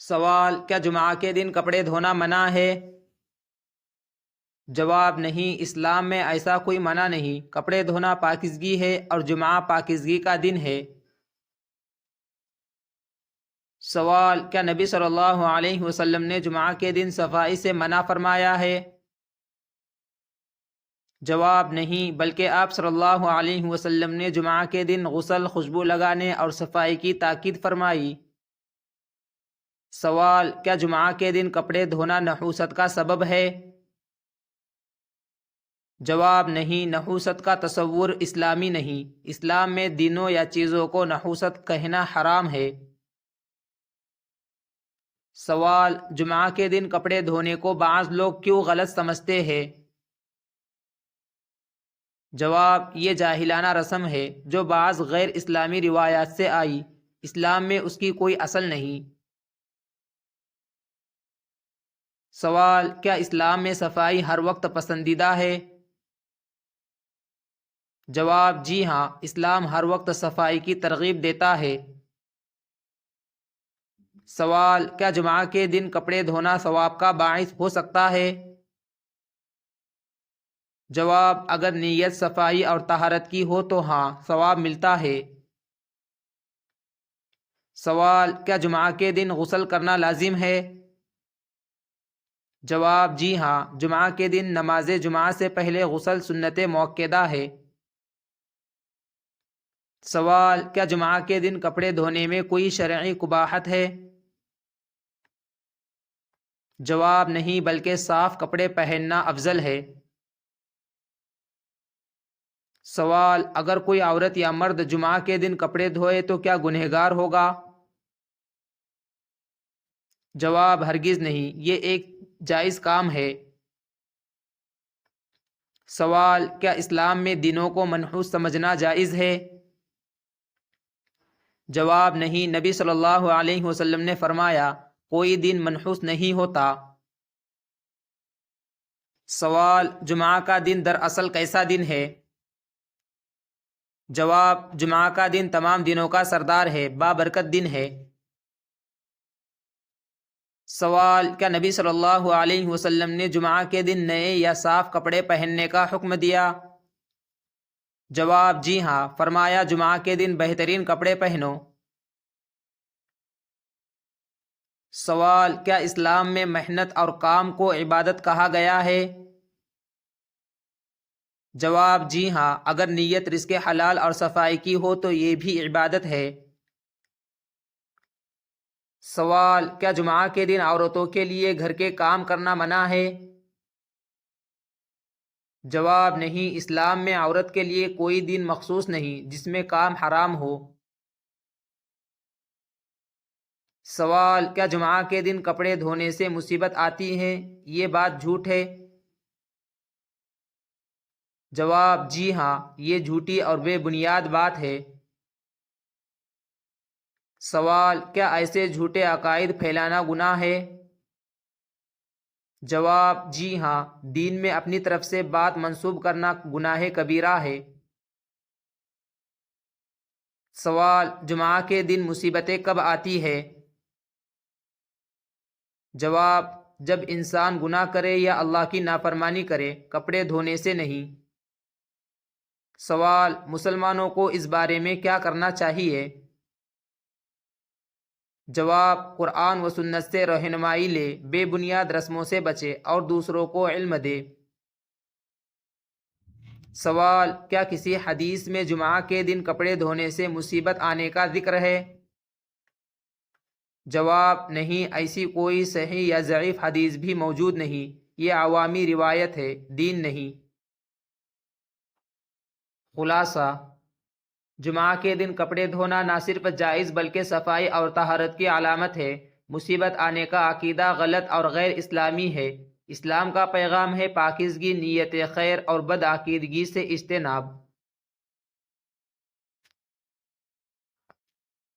سوال: کیا جمعہ کے دن کپڑے دھونا منع ہے؟ جواب: نہیں، اسلام میں ایسا کوئی منع نہیں۔ کپڑے دھونا پاکیزگی ہے اور جمعہ پاکیزگی کا دن ہے۔ سوال: کیا نبی صلی اللہ علیہ وسلم نے جمعہ کے دن صفائی سے منع فرمایا ہے؟ جواب: نہیں، بلکہ آپ صلی اللہ علیہ وسلم نے جمعہ کے دن غسل، خوشبو لگانے اور صفائی کی تاکید فرمائی۔ سوال: کیا جمعہ کے دن کپڑے دھونا نحوست کا سبب ہے؟ جواب: نہیں، نحوست کا تصور اسلامی نہیں۔ اسلام میں دینوں یا چیزوں کو نحوست کہنا حرام ہے۔ سوال: جمعہ کے دن کپڑے دھونے کو بعض لوگ کیوں غلط سمجھتے ہیں؟ جواب: یہ جاہلانہ رسم ہے جو بعض غیر اسلامی روایات سے آئی۔ اسلام میں اس کی کوئی اصل نہیں۔ سوال: کیا اسلام میں صفائی ہر وقت پسندیدہ ہے؟ جواب: جی ہاں، اسلام ہر وقت صفائی کی ترغیب دیتا ہے۔ سوال: کیا جمعہ کے دن کپڑے دھونا ثواب کا باعث ہو سکتا ہے؟ جواب: اگر نیت صفائی اور طہارت کی ہو تو ہاں، ثواب ملتا ہے۔ سوال: کیا جمعہ کے دن غسل کرنا لازم ہے؟ جواب: جی ہاں، جمعہ کے دن نماز جمعہ سے پہلے غسل سنت مؤکدہ ہے۔ سوال: کیا جمعہ کے دن کپڑے دھونے میں کوئی شرعی قباحت ہے؟ جواب: نہیں، بلکہ صاف کپڑے پہننا افضل ہے۔ سوال: اگر کوئی عورت یا مرد جمعہ کے دن کپڑے دھوئے تو کیا گنہگار ہوگا؟ جواب: ہرگز نہیں، یہ ایک جائز کام ہے۔ سوال: کیا اسلام میں دینوں کو منحوس سمجھنا جائز ہے؟ جواب: نہیں، نبی صلی اللہ علیہ وسلم نے فرمایا، کوئی دن منحوس نہیں ہوتا۔ سوال: جمعہ کا دن دراصل کیسا دن ہے؟ جواب: جمعہ کا دن تمام دنوں کا سردار ہے، بابرکت دن ہے۔ سوال: کیا نبی صلی اللہ علیہ وسلم نے جمعہ کے دن نئے یا صاف کپڑے پہننے کا حکم دیا؟ جواب: جی ہاں، فرمایا جمعہ کے دن بہترین کپڑے پہنو۔ سوال: کیا اسلام میں محنت اور کام کو عبادت کہا گیا ہے؟ جواب: جی ہاں، اگر نیت رزق حلال اور صفائی کی ہو تو یہ بھی عبادت ہے۔ سوال: کیا جمعہ کے دن عورتوں کے لیے گھر کے کام کرنا منع ہے؟ جواب: نہیں، اسلام میں عورت کے لیے کوئی دن مخصوص نہیں جس میں کام حرام ہو۔ سوال: کیا جمعہ کے دن کپڑے دھونے سے مصیبت آتی ہے؟ یہ بات جھوٹ ہے۔ جواب: جی ہاں، یہ جھوٹی اور بے بنیاد بات ہے۔ سوال: کیا ایسے جھوٹے عقائد پھیلانا گناہ ہے؟ جواب: جی ہاں، دین میں اپنی طرف سے بات منسوب کرنا گناہ کبیرہ ہے۔ سوال: جمعہ کے دن مصیبتیں کب آتی ہے؟ جواب: جب انسان گناہ کرے یا اللہ کی نافرمانی کرے، کپڑے دھونے سے نہیں۔ سوال: مسلمانوں کو اس بارے میں کیا کرنا چاہیے؟ جواب: قرآن و سنت سے رہنمائی لے، بے بنیاد رسموں سے بچے اور دوسروں کو علم دے۔ سوال: کیا کسی حدیث میں جمعہ کے دن کپڑے دھونے سے مصیبت آنے کا ذکر ہے؟ جواب: نہیں، ایسی کوئی صحیح یا ضعیف حدیث بھی موجود نہیں، یہ عوامی روایت ہے، دین نہیں۔ خلاصہ: جمعہ کے دن کپڑے دھونا نہ صرف جائز بلکہ صفائی اور طہارت کی علامت ہے۔ مصیبت آنے کا عقیدہ غلط اور غیر اسلامی ہے۔ اسلام کا پیغام ہے پاکیزگی، نیت خیر اور بدعقیدگی سے اجتناب۔